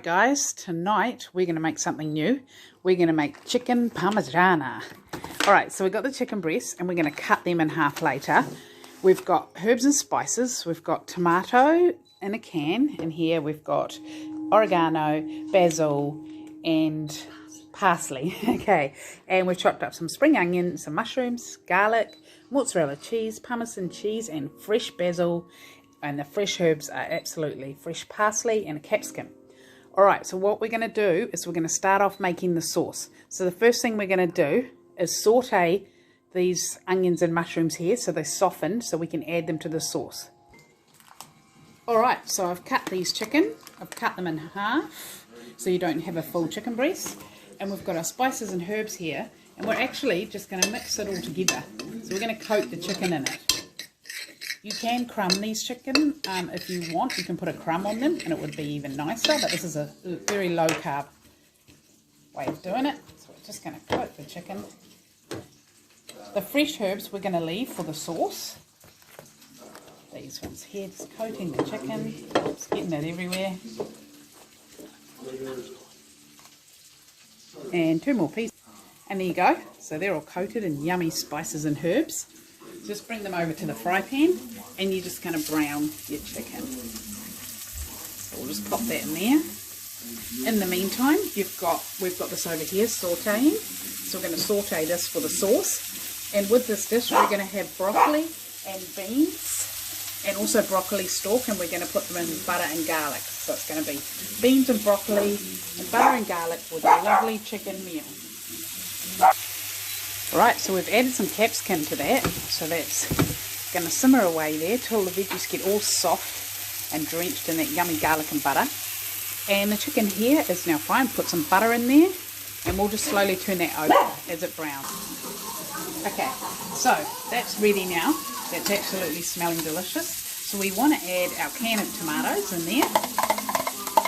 guys, tonight we're going to make something new. We're going to make chicken parmigiana. Alright, so we've got the chicken breasts and we're going to cut them in half later. We've got herbs and spices. We've got tomato in a can, and here we've got oregano, basil and parsley. Okay, and we've chopped up some spring onion, some mushrooms, garlic, mozzarella cheese, parmesan cheese and fresh basil. And the fresh herbs are absolutely fresh parsley and a capsicum. Alright, so what we're going to do is we're going to start off making the sauce. So the first thing we're going to do is saute these onions and mushrooms here so they soften, so we can add them to the sauce. Alright, so I've cut these chicken. I've cut them in half so you don't have a full chicken breast. And we've got our spices and herbs here. And we're actually just going to mix it all together. So we're going to coat the chicken in it. You can crumb these chicken if you want. You can put a crumb on them and it would be even nicer, but this is a very low carb way of doing it. So we're just going to coat the chicken. The fresh herbs we're going to leave for the sauce. These ones here, just coating the chicken. It's getting it everywhere. And 2 more pieces. And there you go. So they're all coated in yummy spices and herbs. Just bring them over to the fry pan and you're just going to brown your chicken. So we'll just pop that in there. In the meantime, we've got this over here sauteing. So we're going to saute this for the sauce. And with this dish, we're going to have broccoli and beans and also broccoli stalk, and we're going to put them in butter and garlic. So it's going to be beans and broccoli and butter and garlic with a lovely chicken meal. Alright, so we've added some capsicum to that, so that's going to simmer away there till the veggies get all soft and drenched in that yummy garlic and butter. And the chicken here is now fine. Put some butter in there and we'll just slowly turn that over as it browns. Okay, so that's ready now. That's absolutely smelling delicious. So we want to add our can of tomatoes in there.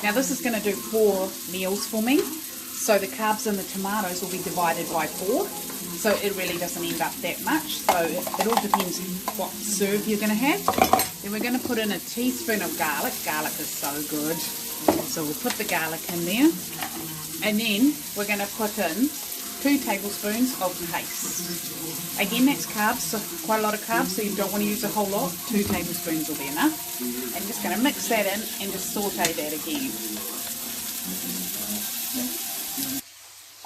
Now this is going to do 4 meals for me, so the carbs in the tomatoes will be divided by 4. So it really doesn't end up that much. So it all depends what serve you're going to have. Then we're going to put in a teaspoon of garlic. Garlic is so good. So we'll put the garlic in there. And then we're going to put in 2 tablespoons of paste. Again, that's carbs, so quite a lot of carbs, so you don't want to use a whole lot. 2 tablespoons will be enough. And just going to mix that in and just saute that again.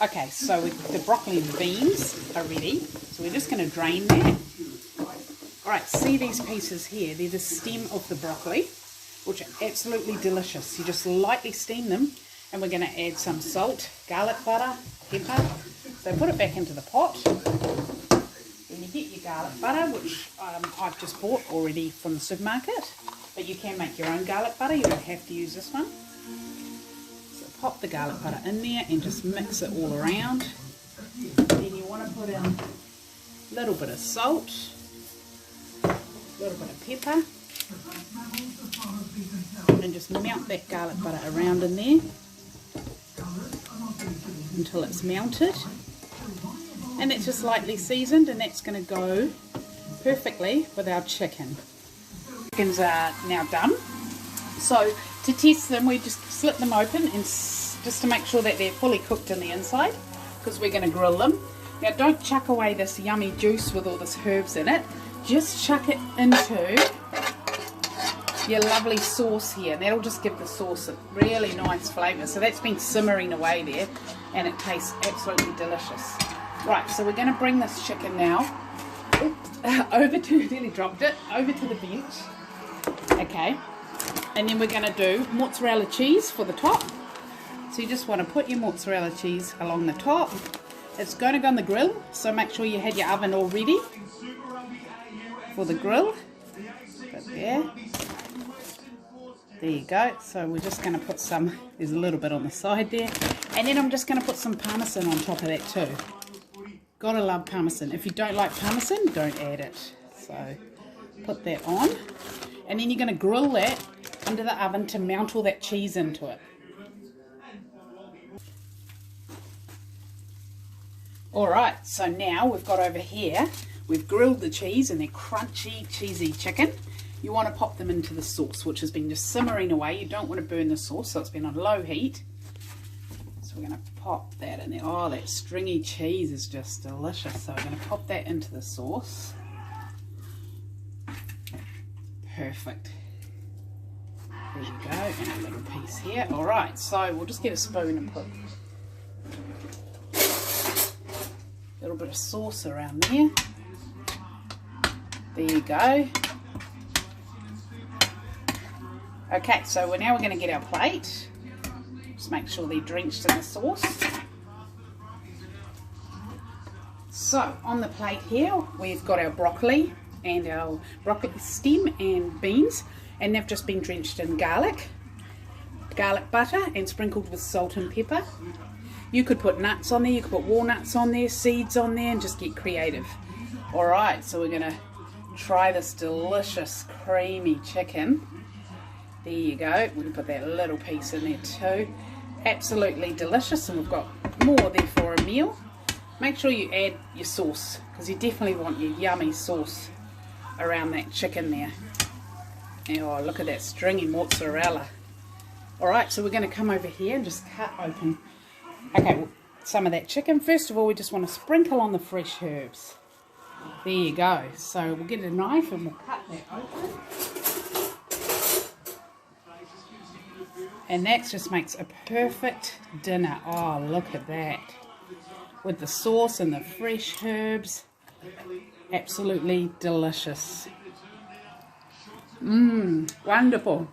Okay, so the broccoli and beans are ready, so we're just going to drain that. Alright, see these pieces here, they're the stem of the broccoli, which are absolutely delicious. You just lightly steam them, and we're going to add some salt, garlic butter, pepper. So put it back into the pot. Then you get your garlic butter, which I've just bought already from the supermarket, but you can make your own garlic butter, you don't have to use this one. Pop the garlic butter in there and just mix it all around. Then you want to put in a little bit of salt, a little bit of pepper, and just melt that garlic butter around in there until it's melted. And it's just lightly seasoned, and that's going to go perfectly with our chicken. Chickens are now done. So to test them, we just slit them open and just to make sure that they're fully cooked in the inside, because we're going to grill them. Now don't chuck away this yummy juice with all this herbs in it. Just chuck it into your lovely sauce here. That'll just give the sauce a really nice flavour. So that's been simmering away there and it tastes absolutely delicious. Right, so we're going to bring this chicken now over to, nearly dropped it, over to the bench. Okay. And then we're going to do mozzarella cheese for the top. So you just want to put your mozzarella cheese along the top. It's going to go on the grill, so make sure you had your oven all ready for the grill. But there you go. So we're just going to put some, there's a little bit on the side there. And then I'm just going to put some parmesan on top of that too. Gotta love parmesan. If you don't like parmesan, don't add it. So put that on. And then you're going to grill that under the oven to melt all that cheese into it. Alright, so now we've got over here, we've grilled the cheese and the crunchy, cheesy chicken. you want to pop them into the sauce, which has been just simmering away. You don't want to burn the sauce, so it's been on low heat. So we're going to pop that in there. Oh, that stringy cheese is just delicious. So we're going to pop that into the sauce. Perfect. There you go, and a little piece here. All right, so we'll just get a spoon and put a little bit of sauce around there. There you go. Okay, so now we're going to get our plate. Just make sure they're drenched in the sauce. So on the plate here, we've got our broccoli and our broccoli stem and beans, and they've just been drenched in garlic butter and sprinkled with salt and pepper. You could put nuts on there, you could put walnuts on there, seeds on there, and just get creative. All right, so we're going to try this delicious creamy chicken. There you go. We can put that little piece in there too. Absolutely delicious, and we've got more there for a meal. Make sure you add your sauce, because you definitely want your yummy sauce around that chicken there. Oh, look at that stringy mozzarella. Alright, so we're going to come over here and just cut open, okay, well, some of that chicken. First of all, we just want to sprinkle on the fresh herbs. There you go. So we'll get a knife and we'll cut that open. And that just makes a perfect dinner. Oh, look at that. With the sauce and the fresh herbs. Absolutely delicious. Wonderful.